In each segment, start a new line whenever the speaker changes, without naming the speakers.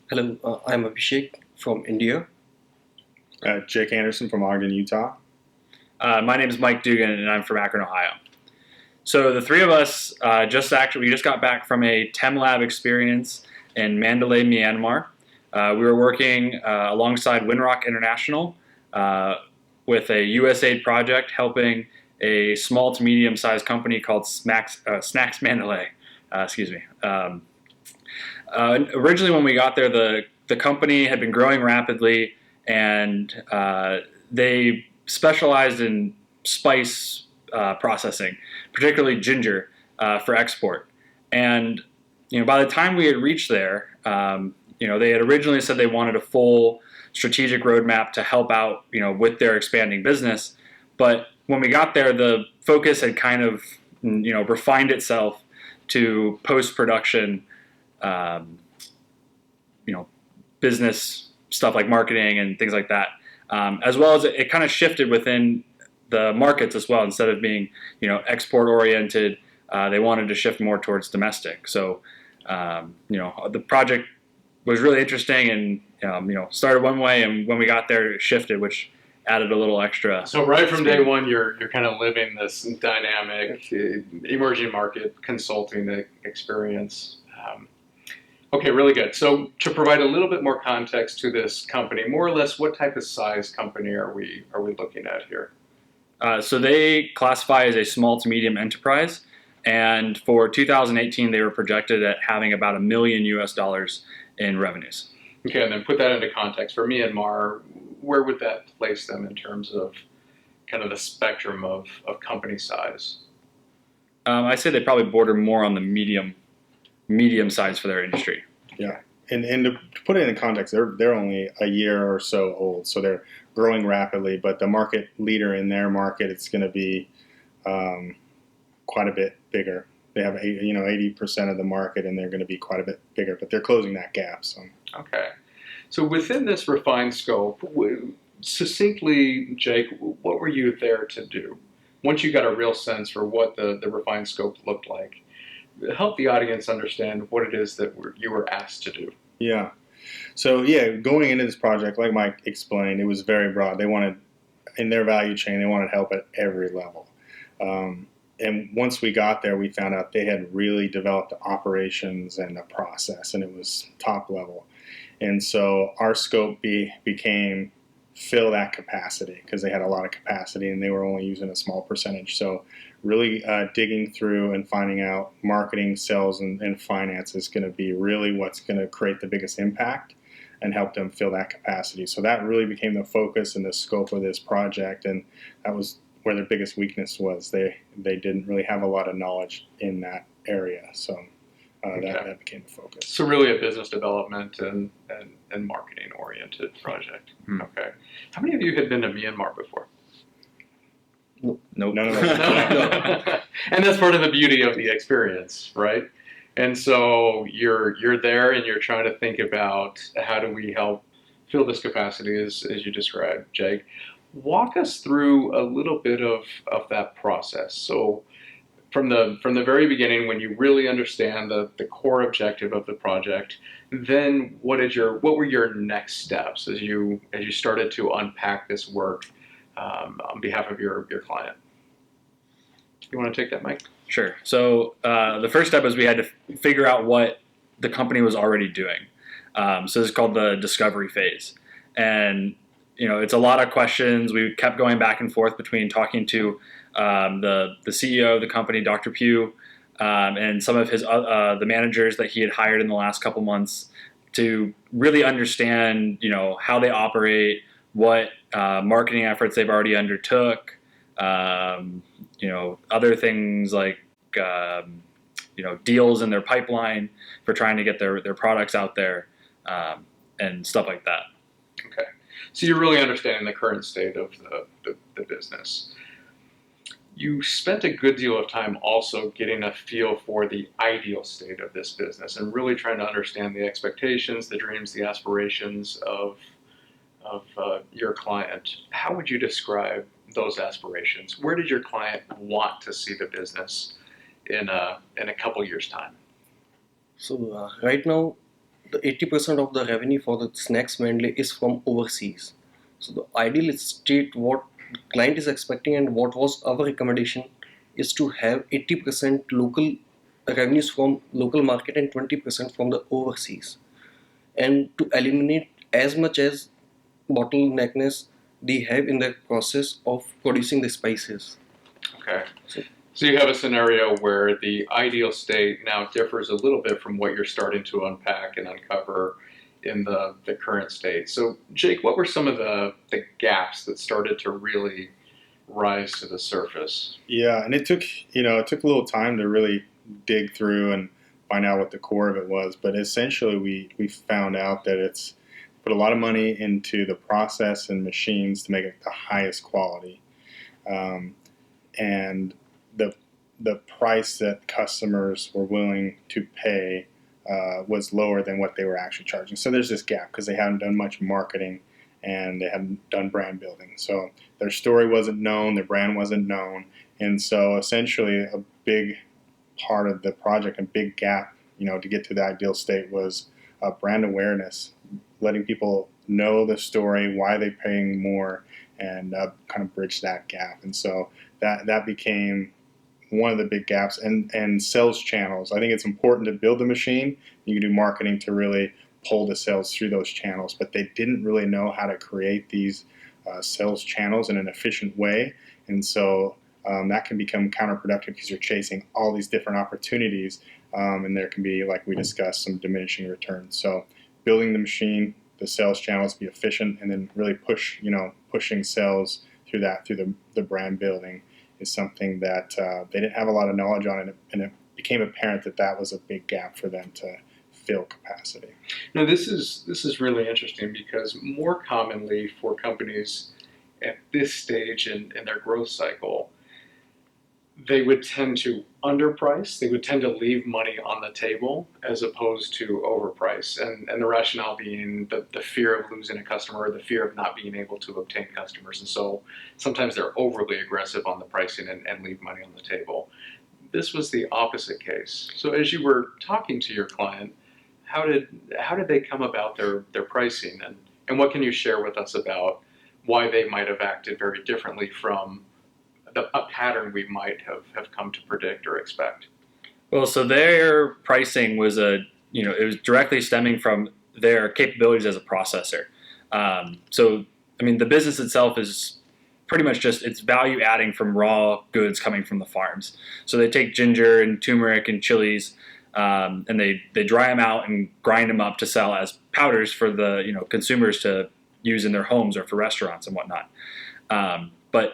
Hello, I'm Abhishek from India.
Jake Anderson from Ogden, Utah.
My name is Mike Dugan, and I'm from Akron, Ohio. So the three of us we just got back from a TEM lab experience in Mandalay, Myanmar. We were working alongside Winrock International with a USAID project helping a small to medium-sized company called Snacks Mandalay. Excuse me. Originally, when we got there, the company had been growing rapidly, and they specialized in spice processing, particularly ginger, for export. And by the time we had reached there, they had originally said they wanted a full strategic roadmap to help out, with their expanding business. But when we got there, the focus had kind of, refined itself to post-production, um, business stuff like marketing and things like that, as well as it kind of shifted within the markets as well. Instead of being, export oriented, they wanted to shift more towards domestic. So, the project was really interesting and, started one way, and when we got there, it shifted, which added a little extra.
So right from day one, you're kind of living this dynamic emerging market consulting experience. Okay, really good. So to provide a little bit more context to this company, more or less, what type of size company are we looking at here?
So they classify as a small to medium enterprise, and for 2018, they were projected at having about $1 million US in revenues.
Okay, and then put that into context for Myanmar. Where would that place them in terms of kind of the spectrum of company size?
I say they probably border more on the medium size for their industry.
Yeah, and to put it in context, they're only a year or so old, so they're growing rapidly. But the market leader in their market, it's going to be quite a bit bigger. They have 80% of the market, and they're going to be quite a bit bigger. But they're closing that gap. So
okay, so within this refined scope, succinctly, Jake, what were you there to do? Once you got a real sense for what the refined scope looked like, help the audience understand what it is that you were asked to do.
Yeah. So going into this project, like Mike explained, it was very broad. They wanted, in their value chain, they wanted help at every level. And once we got there, we found out they had really developed the operations and the process, and it was top level. And so our scope became fill that capacity, because they had a lot of capacity and they were only using a small percentage. So really digging through and finding out marketing, sales, and finance is going to be really what's going to create the biggest impact and help them fill that capacity. So that really became the focus and the scope of this project, and that was where their biggest weakness was. They didn't really have a lot of knowledge in that area. So that became the focus.
So really a business development and marketing oriented project. Okay. How many of you had been to Myanmar before?
Nope.
None of us.
And that's part of the beauty of the experience, right? And so you're there and you're trying to think about how do we help fill this capacity as you described, Jake. Walk us through a little bit of that process. So from the very beginning, when you really understand the core objective of the project, then what were your next steps as you started to unpack this work on behalf of your client? You want to take that, Mike?
Sure. So the first step is we had to figure out what the company was already doing. So this is called the discovery phase, and it's a lot of questions. We kept going back and forth between talking to the CEO of the company, Dr. Pugh, and some of his the managers that he had hired in the last couple months to really understand, how they operate, what marketing efforts they've already undertook, other things like deals in their pipeline for trying to get their products out there, and stuff like that.
Okay, so you're really understanding the current state of the business. You spent a good deal of time also getting a feel for the ideal state of this business and really trying to understand the expectations, the dreams, the aspirations of your client. How would you describe those aspirations? Where did your client want to see the business in a couple years' time?
So right now, the 80% of the revenue for the snacks Mandalay is from overseas. So the ideal state what the client is expecting and what was our recommendation is to have 80% local revenues from local market and 20% from the overseas, and to eliminate as much as bottleneckness they have in the process of producing the spices.
Okay.
So
So you have a scenario where the ideal state now differs a little bit from what you're starting to unpack and uncover in the current state. So Jake, what were some of the gaps that started to really rise to the surface?
Yeah, and it took a little time to really dig through and find out what the core of it was. But essentially, we found out that it's put a lot of money into the process and machines to make it the highest quality, and the price that customers were willing to pay was lower than what they were actually charging. So there's this gap because they haven't done much marketing and they haven't done brand building. So their story wasn't known, their brand wasn't known, and so essentially a big part of the project, a big gap, to get to the ideal state was brand awareness, letting people know the story, why they're paying more, and kind of bridge that gap. And so that became one of the big gaps. And sales channels. I think it's important to build the machine. You can do marketing to really pull the sales through those channels, but they didn't really know how to create these sales channels in an efficient way. And so that can become counterproductive because you're chasing all these different opportunities, and there can be, like we discussed, some diminishing returns. So building the machine, the sales channels, be efficient, and then really pushing sales through the brand building is something that they didn't have a lot of knowledge on, and it became apparent that was a big gap for them to fill capacity.
Now this is really interesting because more commonly for companies at this stage in their growth cycle, they would tend to underprice. They would tend to leave money on the table as opposed to overprice. And the rationale being the fear of losing a customer, or the fear of not being able to obtain customers. And so sometimes they're overly aggressive on the pricing and leave money on the table. This was the opposite case. So as you were talking to your client, how did they come about their pricing? And what can you share with us about why they might have acted very differently from a pattern we might have come to predict or expect?
Well, so their pricing was it was directly stemming from their capabilities as a processor. So, I mean, the business itself is pretty much just it's value adding from raw goods coming from the farms. So they take ginger and turmeric and chilies, and they dry them out and grind them up to sell as powders for the consumers to use in their homes or for restaurants and whatnot. But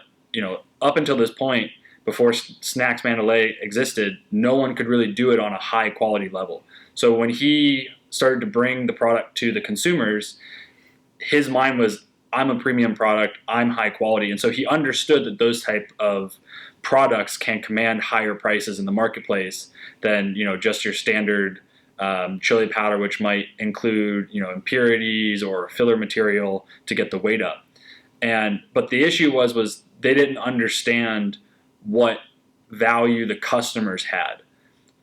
up until this point, before Snacks Mandalay existed, no one could really do it on a high quality level. So when he started to bring the product to the consumers, his mind was, I'm a premium product, I'm high quality. And so he understood that those type of products can command higher prices in the marketplace than just your standard chili powder, which might include impurities or filler material to get the weight up. But the issue was they didn't understand what value the customers had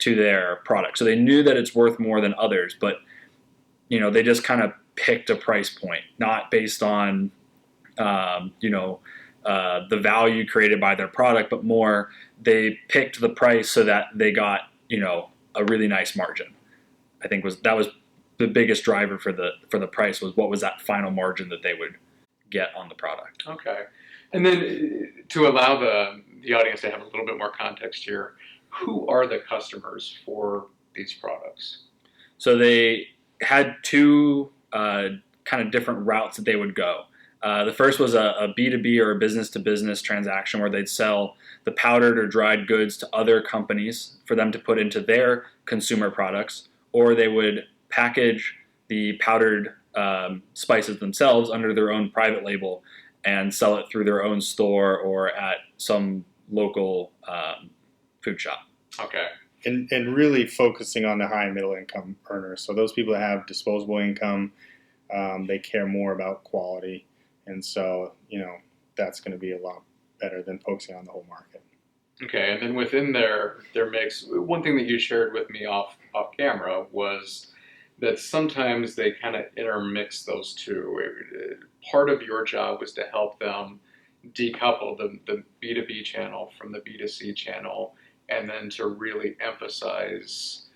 to their product. So they knew that it's worth more than others, but they just kind of picked a price point, not based on the value created by their product, but more they picked the price so that they got a really nice margin. I think that was the biggest driver for the price, was what was that final margin that they would get on the product.
Okay. And then to allow the audience to have a little bit more context here, who are the customers for these products?
So they had two kind of different routes that they would go. The first was a B2B or a business-to-business transaction where they'd sell the powdered or dried goods to other companies for them to put into their consumer products, or they would package the powdered spices themselves under their own private label and sell it through their own store or at some local food shop.
Okay.
And really focusing on the high and middle income earners. So those people that have disposable income, they care more about quality. And so, that's going to be a lot better than focusing on the whole market.
Okay, and then within their mix, one thing that you shared with me off camera was that sometimes they kind of intermix those two. Part of your job was to help them decouple the B2B channel from the B2C channel, and then to really emphasize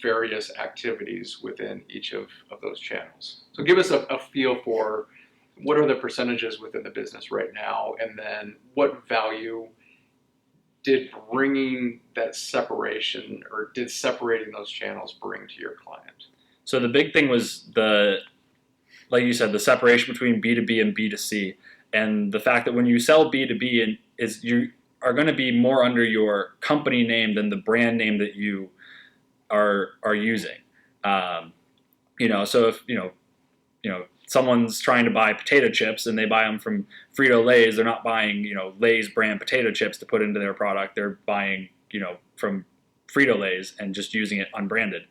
various activities within each of those channels. So give us a feel for what are the percentages within the business right now, and then what value did bringing that separation, or did separating those channels bring to your client?
So the big thing was like you said, the separation between B2B and B2C, and the fact that when you sell B2B, and is you are going to be more under your company name than the brand name that you are using. So if someone's trying to buy potato chips and they buy them from Frito-Lay's, they're not buying Lay's brand potato chips to put into their product. They're buying from Frito-Lay's and just using it unbranded.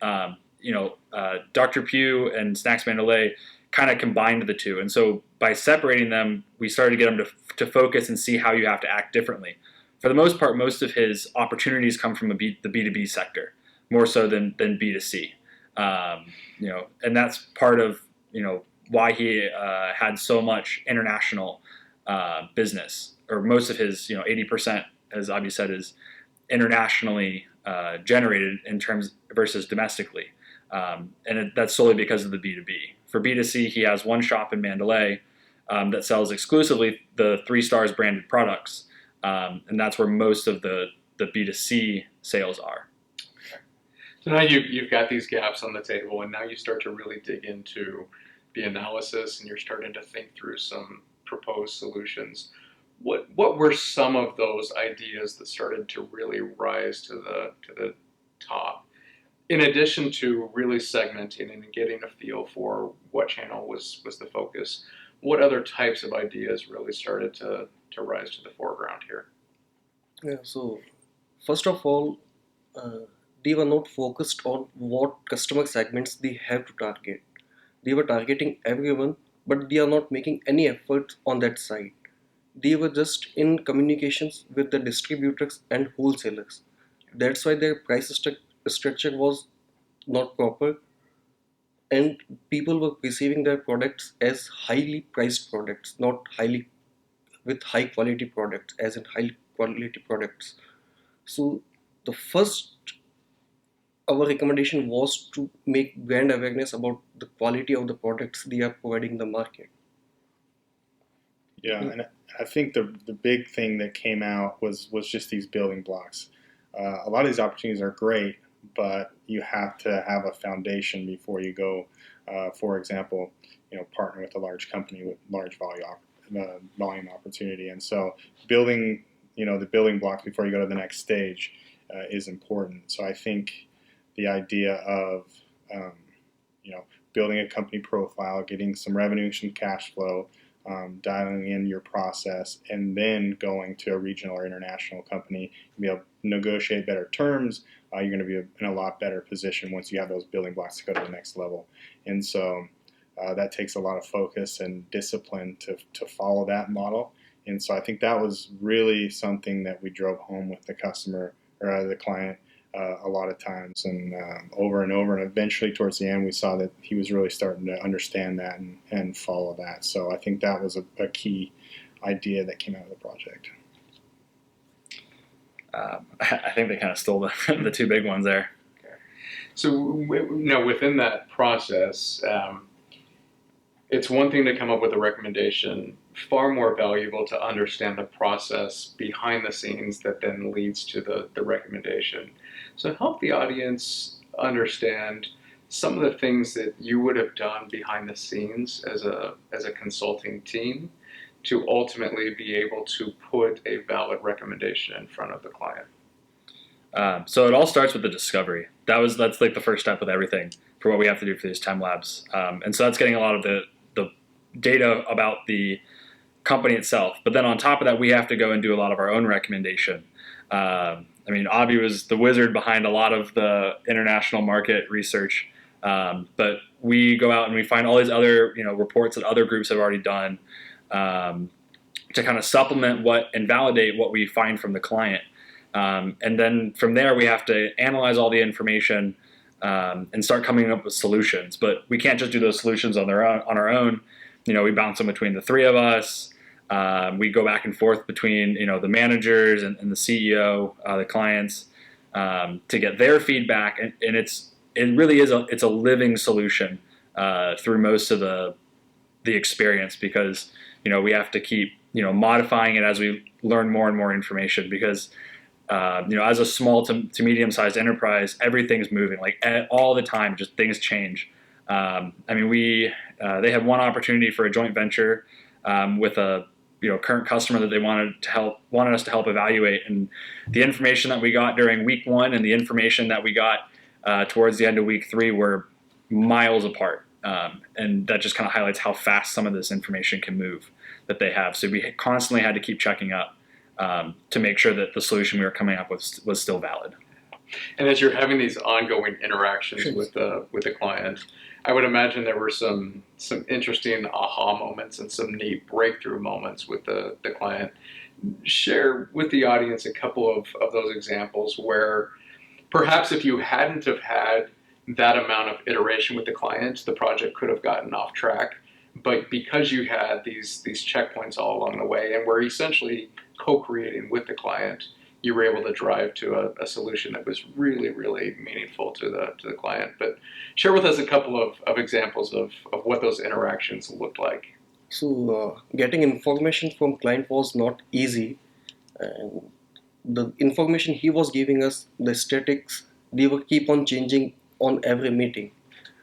Dr. Pugh and Snacks Mandalay kind of combined the two, and so by separating them, we started to get them to focus and see how you have to act differently. For the most part, most of his opportunities come from the B2B sector, more so than B2C. And that's part of why he had so much international business, or most of his 80%, as Avi said, is internationally generated in terms versus domestically, that's solely because of the B2B. For B2C, he has one shop in Mandalay that sells exclusively the 3 Stars branded products, and that's where most of the B2C sales are.
So now you've got these gaps on the table, and now you start to really dig into the analysis, and you're starting to think through some proposed solutions. What were some of those ideas that started to really rise to the top? In addition to really segmenting and getting a feel for what channel was the focus, what other types of ideas really started to rise to the foreground here?
Yeah, so first of all, they were not focused on what customer segments they have to target. They were targeting everyone, but they are not making any effort on that side. They were just in communications with the distributors and wholesalers. That's why their price structure was not proper, and people were perceiving their products as highly priced products, not highly with high quality products, as in high quality products. So the first our recommendation was to make brand awareness about the quality of the products they are providing in the market.
Yeah, and I think the big thing that came out was just these building blocks. A lot of these opportunities are great, but you have to have a foundation before you go. For example, partner with a large company with large volume opportunity, and so building the building blocks before you go to the next stage is important. So I think the idea of building a company profile, getting some revenue, some cash flow, dialing in your process, and then going to a regional or international company, you'll be able to negotiate better terms. You're going to be in a lot better position once you have those building blocks to go to the next level. And so that takes a lot of focus and discipline to follow that model. And so I think that was really something that we drove home with the customer or the client a lot of times, and over and over. And eventually towards the end, we saw that he was really starting to understand that and follow that. So I think that was a key idea that came out of the project.
I think they kind of stole the 2 big ones there.
Okay. So within that process, it's one thing to come up with a recommendation, far more valuable to understand the process behind the scenes that then leads to the recommendation. So help the audience understand some of the things that you would have done behind the scenes as a consulting team to ultimately be able to put a valid recommendation in front of the client.
So it all starts with the discovery. That's like the first step with everything for what we have to do for these TEM labs. And so that's getting a lot of the data about the company itself. But then on top of that, we have to go and do a lot of our own recommendation. Avi was the wizard behind a lot of the international market research. But we go out and we find all these other reports that other groups have already done to kind of supplement and validate what we find from the client. And then from there, we have to analyze all the information and start coming up with solutions. But we can't just do those solutions on our own. We bounce them between the three of us. We go back and forth between the managers and the CEO, the clients, to get their feedback, and it really is it's a living solution through most of the experience, because we have to keep modifying it as we learn more and more information, because as a small to medium sized enterprise, everything's moving like all the time. Just things change. They had one opportunity for a joint venture with a current customer that they wanted us to help evaluate, and the information that we got during week 1 and the information that we got towards the end of week 3 were miles apart, and that just kind of highlights how fast some of this information can move that they have. So we constantly had to keep checking up to make sure that the solution we were coming up with was still valid.
And as you're having these ongoing interactions with the client, I would imagine there were some interesting aha moments and some neat breakthrough moments with the client. Share with the audience a couple of those examples where perhaps if you hadn't have had that amount of iteration with the client, the project could have gotten off track. But because you had these checkpoints all along the way, and were essentially co-creating with the client, you were able to drive to a solution that was really, really meaningful to the client. But share with us a couple of examples of what those interactions looked like.
So getting information from client was not easy, and the information he was giving us, the statics, they would keep on changing on every meeting.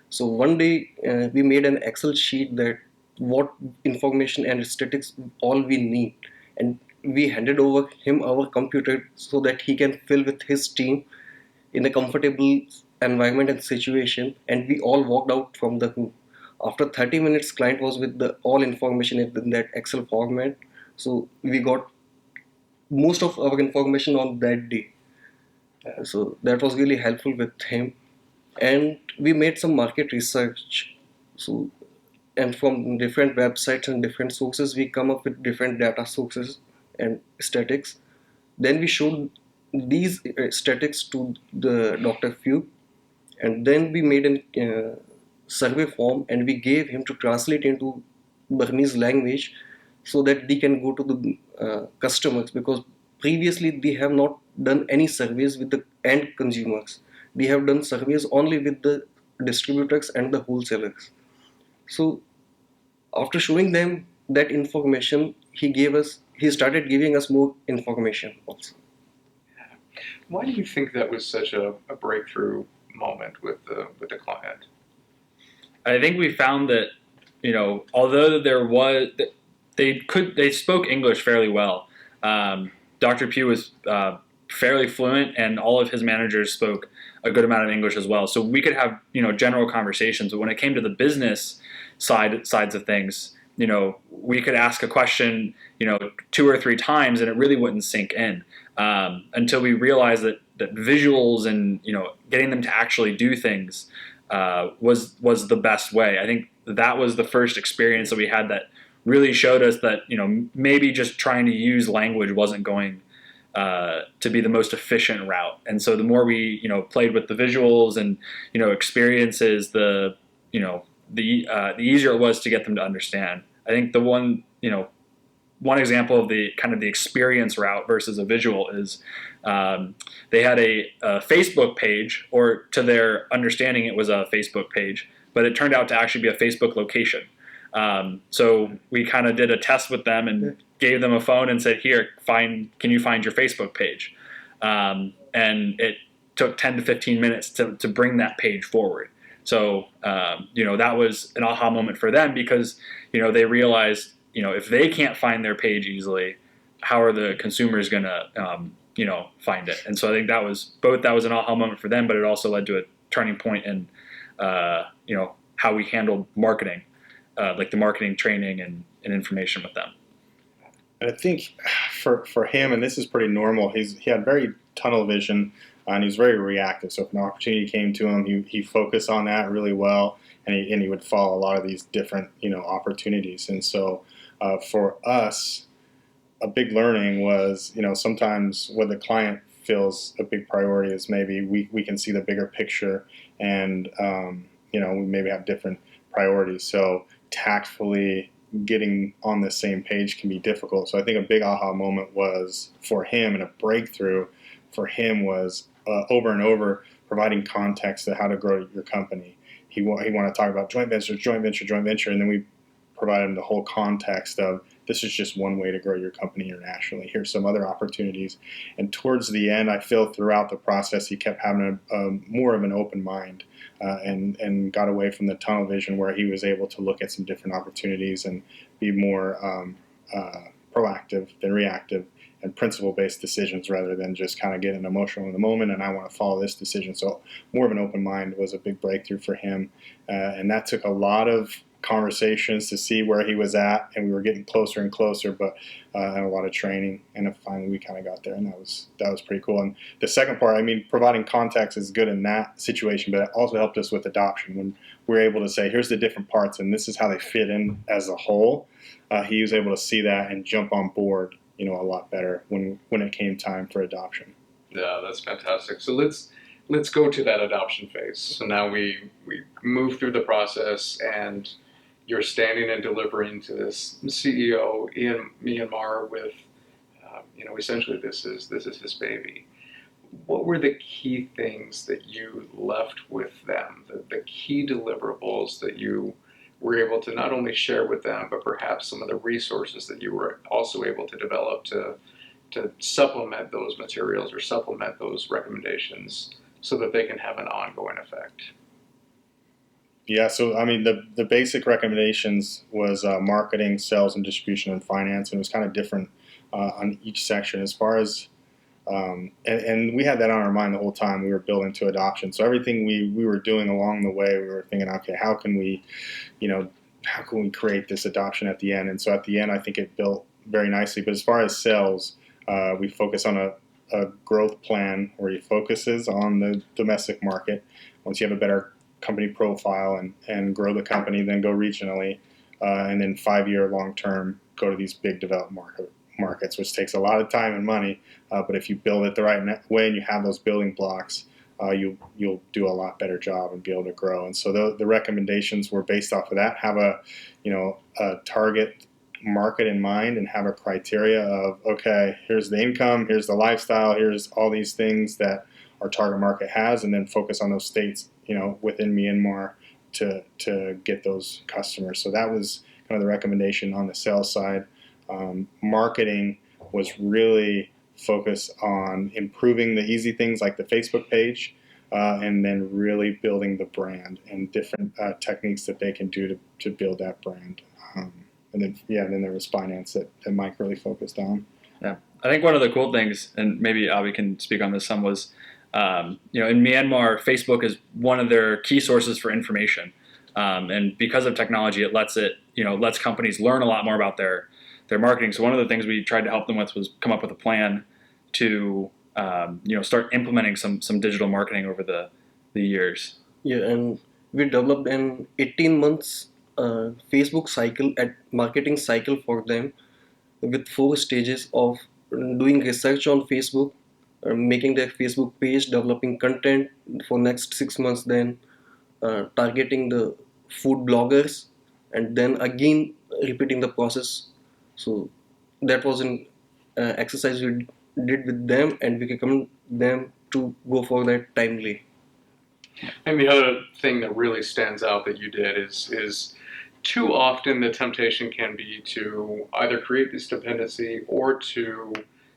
So one day we made an Excel sheet that what information and statistics all we need, and we handed over him our computer so that he can fill with his team in a comfortable environment and situation, and we all walked out from the room. After 30 minutes, client was with the all information in that Excel format. So we got most of our information on that day. So that was really helpful with him. And we made some market research. So, and from different websites and different sources, we come up with different data sources and statics. Then we showed these statics to the Dr. Few, and then we made a survey form and we gave him to translate into Burmese language so that they can go to the customers, because previously they have not done any surveys with the end consumers. They have done surveys only with the distributors and the wholesalers. So after showing them that information, he started giving us more information also.
Why do you think that was such a breakthrough moment with the client?
I think we found that although they spoke English fairly well. Dr. Pugh was fairly fluent, and all of his managers spoke a good amount of English as well. So we could have general conversations. But when it came to the business sides of things, we could ask a question 2 or 3 times, and it really wouldn't sink in until we realized that visuals and getting them to actually do things was the best way. I think that was the first experience that we had that really showed us that maybe just trying to use language wasn't going to be the most efficient route. And so the more we played with the visuals and experiences, the easier it was to get them to understand. I think the one example of the kind of the experience route versus a visual is they had a Facebook page, or to their understanding it was a Facebook page, but it turned out to actually be a Facebook location. So we kind of did a test with them and gave them a phone and said, "Here, can you find your Facebook page?" And it took 10 to 15 minutes to bring that page forward. So that was an aha moment for them, because they realized if they can't find their page easily, how are the consumers going to find it? And so I think that was an aha moment for them, but it also led to a turning point in how we handled marketing, like the marketing training and information with them.
And I think for him, and this is pretty normal, he had very tunnel vision, and he's very reactive. So if an opportunity came to him, he focused on that really well, and he would follow a lot of these different opportunities. And so for us, a big learning was sometimes when the client feels a big priority is maybe we can see the bigger picture, and we maybe have different priorities. So tactfully getting on the same page can be difficult. So I think a big aha moment was for him, and a breakthrough for him was over and over providing context to how to grow your company. He wanted to talk about joint venture, and then we provided him the whole context of this is just one way to grow your company internationally. Here's some other opportunities. And towards the end, I feel throughout the process, he kept having more of an open mind, and got away from the tunnel vision, where he was able to look at some different opportunities and be more proactive than reactive, and principle-based decisions rather than just kind of getting emotional in the moment and I want to follow this decision. So more of an open mind was a big breakthrough for him, and that took a lot of conversations to see where he was at, and we were getting closer and closer, but and a lot of training, and finally we kind of got there, and that was pretty cool. And the second part, I mean, providing context is good in that situation, but it also helped us with adoption when we were able to say, here's the different parts and this is how they fit in as a whole. He was able to see that and jump on board a lot better when it came time for adoption.
Yeah, that's fantastic. So let's go to that adoption phase. So now we move through the process, and you're standing and delivering to this CEO in Myanmar with, essentially this is his baby. What were the key things that you left with them, the key deliverables that you were able to not only share with them, but perhaps some of the resources that you were also able to develop to supplement those materials or supplement those recommendations so that they can have an ongoing effect?
Yeah, so I mean, the basic recommendations was marketing, sales, and distribution, and finance, and it was kind of different on each section as far as, and we had that on our mind the whole time we were building to adoption. So everything we were doing along the way, we were thinking, okay, how can we create this adoption at the end? And so at the end, I think it built very nicely. But as far as sales, we focus on a growth plan where he focuses on the domestic market. Once you have a better company profile and grow the company, then go regionally, and then 5-year long-term go to these big developed markets, which takes a lot of time and money. But if you build it the right way and you have those building blocks, you'll do a lot better job and be able to grow. And so the recommendations were based off of that. Have a target market in mind and have a criteria of, okay, here's the income, here's the lifestyle, here's all these things that our target market has, and then focus on those states within Myanmar to get those customers. So that was kind of the recommendation on the sales side. Marketing was really focused on improving the easy things like the Facebook page, and then really building the brand and different techniques that they can do to build that brand. And then there was finance that Mike really focused on.
Yeah, I think one of the cool things, and maybe Avi can speak on this some, was in Myanmar, Facebook is one of their key sources for information, and because of technology, it lets companies learn a lot more about their marketing. So one of the things we tried to help them with was come up with a plan to start implementing some digital marketing over the years.
Yeah, and we developed an 18 months Facebook marketing cycle for them, with 4 stages of doing research on Facebook, making their Facebook page, developing content for next 6 months, then targeting the food bloggers, and then again repeating the process. So that was an exercise we did with them, and we recommend them to go for that timely.
And the other thing that really stands out that you did is too often the temptation can be to either create this dependency or to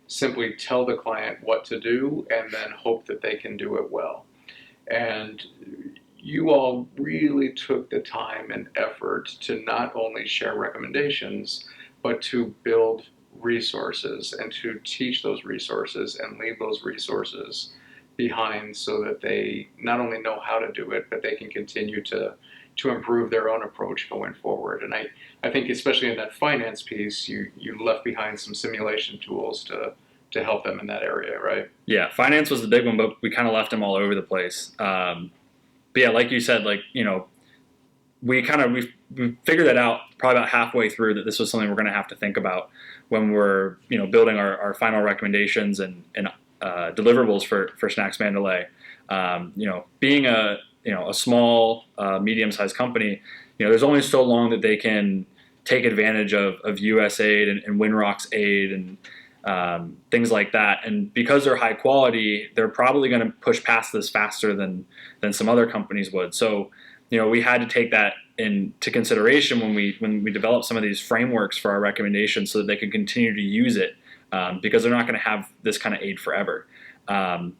simply tell the client what to do and then hope that they can do it well. And you all really took the time and effort to not only share recommendations, but to build resources and to teach those resources and leave those resources behind so that they not only know how to do it, but they can continue to improve their own approach going forward. And I think especially in that finance piece, you left behind some simulation tools to help them in that area, right?
Yeah, finance was the big one, but we kind of left them all over the place. But yeah, like you said, we figured that out probably about halfway through, that this was something we're going to have to think about when we're building our final recommendations and deliverables for Snacks Mandalay. Being a small, medium-sized company, there's only so long that they can take advantage of US aid and Winrock's aid and things like that. And because they're high quality, they're probably going to push past this faster than some other companies would. So, we had to take that into consideration when we developed some of these frameworks for our recommendations, so that they could continue to use it, because they're not going to have this kind of aid forever.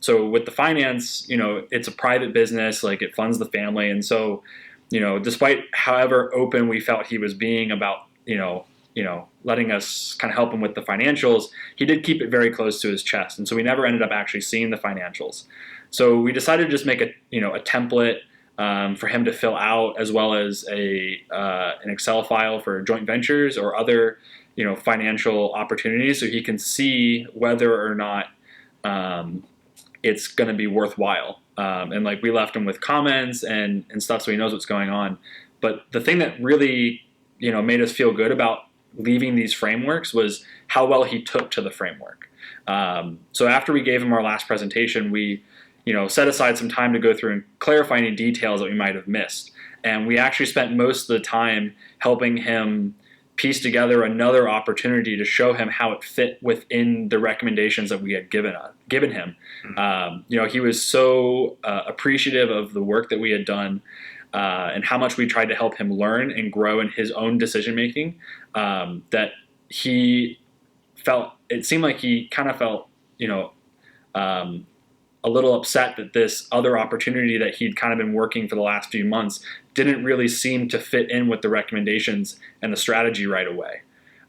So with the finance, it's a private business, like it funds the family. And so, despite however open we felt he was being about, letting us kind of help him with the financials, he did keep it very close to his chest. And so we never ended up actually seeing the financials. So we decided to just make a template for him to fill out, as well as an Excel file for joint ventures or other, financial opportunities, so he can see whether or not it's going to be worthwhile. And like, we left him with comments and stuff, so he knows what's going on. But the thing that really, made us feel good about leaving these frameworks was how well he took to the framework. So after we gave him our last presentation, we, set aside some time to go through and clarify any details that we might have missed. And we actually spent most of the time helping him piece together another opportunity to show him how it fit within the recommendations that we had given him. He was so appreciative of the work that we had done, and how much we tried to help him learn and grow in his own decision making, that it seemed like he kind of felt, a little upset that this other opportunity that he'd kind of been working for the last few months didn't really seem to fit in with the recommendations and the strategy right away.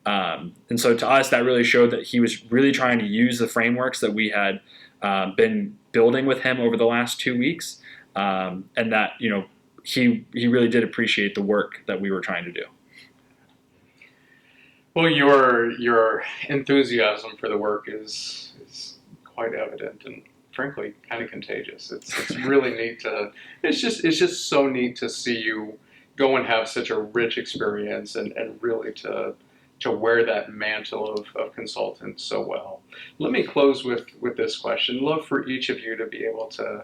And so to us, that really showed that he was really trying to use the frameworks that we had been building with him over the last 2 weeks, and that, he really did appreciate the work that we were trying to do.
Well, your enthusiasm for the work is quite evident, and frankly kind of contagious. It's really neat it's just so neat to see you go and have such a rich experience, and really to wear that mantle of consultant so well. Let me close with this question. Love for each of you to be able to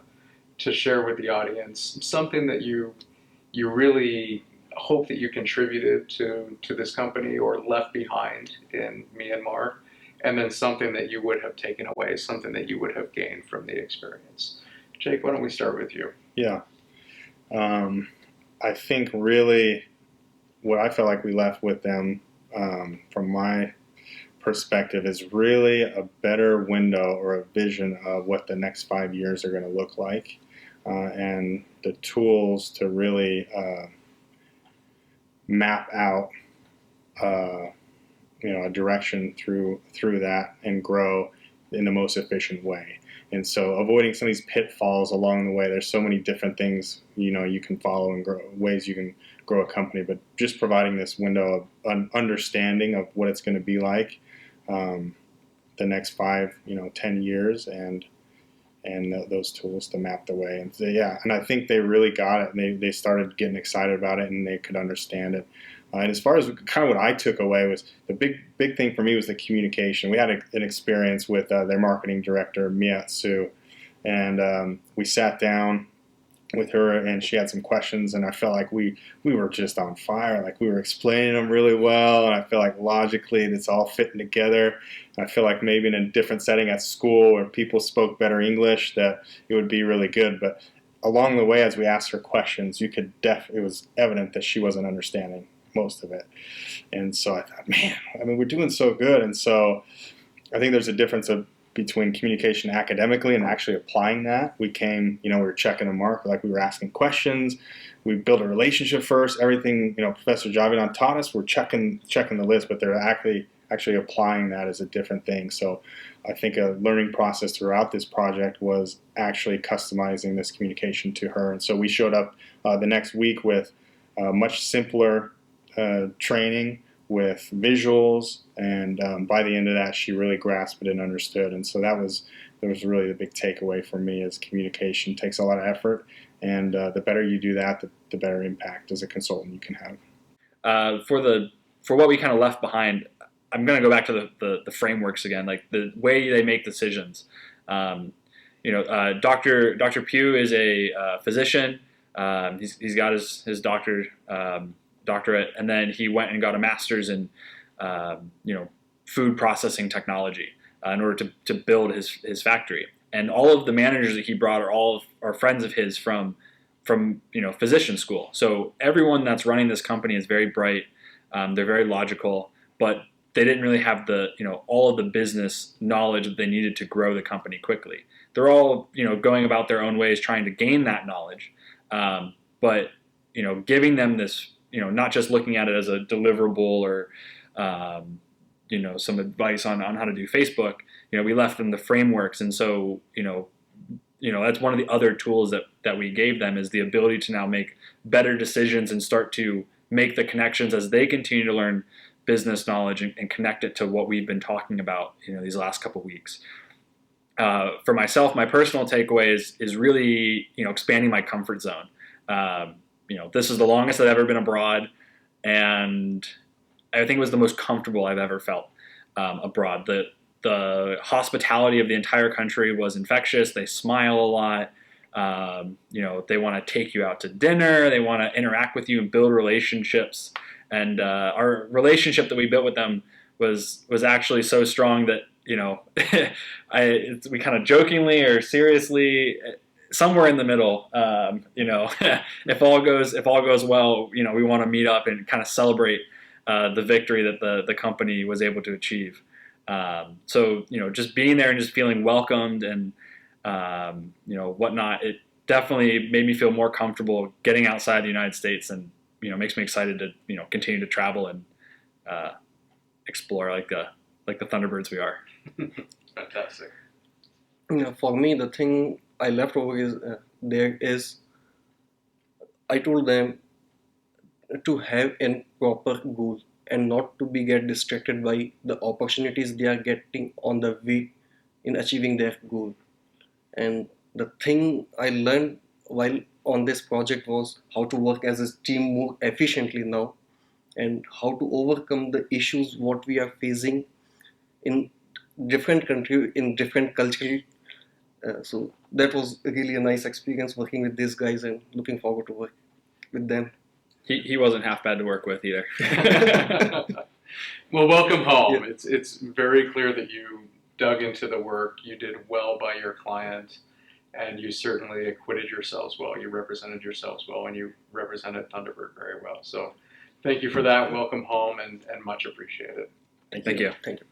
share with the audience something that you really hope that you contributed to this company or left behind in Myanmar, and then something that you would have taken away, something that you would have gained from the experience. Jake, why don't we start with you?
Yeah. I think really what I felt like we left with them, from my perspective, is really a better window or a vision of what the next 5 years are going to look like, and the tools to really map out a direction through that and grow in the most efficient way. And so avoiding some of these pitfalls along the way. There's so many different things you can follow and grow, ways you can grow a company, but just providing this window of an understanding of what it's going to be like the next 5, 10 years, and those tools to map the way. And so, yeah, and I think they really got it, and they started getting excited about it, and they could understand it. And as far as kind of what I took away, was the big thing for me was the communication. We had an experience with their marketing director, Mia Su, and we sat down with her, and she had some questions, and I felt like we were just on fire. Like, we were explaining them really well, and I feel like logically it's all fitting together. And I feel like maybe in a different setting at school where people spoke better English, that it would be really good. But along the way, as we asked her questions, it was evident that she wasn't understanding most of it. And so I thought, man, we're doing so good. And so I think there's a difference between communication academically and actually applying that. We were checking a mark, like we were asking questions. We built a relationship first. Everything, Professor Javidan taught us, we're checking the list, but they're actually applying that as a different thing. So I think a learning process throughout this project was actually customizing this communication to her. And so we showed up the next week with much simpler training with visuals, and by the end of that, she really grasped it and understood. And so that was really the big takeaway for me, is communication takes a lot of effort, and the better you do that, the better impact as a consultant you can have.
For what we kind of left behind, I'm going to go back to the frameworks again, like the way they make decisions. Dr. Pugh is a physician. He's got his doctorate, and then he went and got a master's in food processing technology in order to build his factory. And all of the managers that he brought are friends of his from physician school. So everyone that's running this company is very bright. They're very logical, but they didn't really have all of the business knowledge that they needed to grow the company quickly. They're all going about their own ways trying to gain that knowledge, but giving them this, not just looking at it as a deliverable or some advice on how to do Facebook. We left them the frameworks, and so that's one of the other tools that we gave them, is the ability to now make better decisions and start to make the connections as they continue to learn business knowledge and connect it to what we've been talking about these last couple of weeks. For myself, my personal takeaway is really expanding my comfort zone. This is the longest I've ever been abroad, and I think it was the most comfortable I've ever felt abroad. The hospitality of the entire country was infectious. They smile a lot. They want to take you out to dinner. They want to interact with you and build relationships. And our relationship that we built with them was actually so strong that we kind of jokingly or seriously, somewhere in the middle, if all goes well, we want to meet up and kind of celebrate the victory that the company was able to achieve. So just being there and just feeling welcomed and whatnot, it definitely made me feel more comfortable getting outside the United States, and makes me excited to continue to travel and explore like the Thunderbirds we are.
Fantastic.
For me, the thing I left over is I told them to have a proper goal and not to get distracted by the opportunities they are getting on the way in achieving their goal. And the thing I learned while on this project was how to work as a team more efficiently now, and how to overcome the issues what we are facing in different country, in different cultural. So that was really a nice experience working with these guys, and looking forward to work with them.
He wasn't half bad to work with either.
Well, welcome home.
Yeah.
It's very clear that you dug into the work. You did well by your client, and you certainly acquitted yourselves well. You represented yourselves well, and you represented Thunderbird very well. So thank you for that. Welcome home, and much appreciated.
Thank you.
Thank you.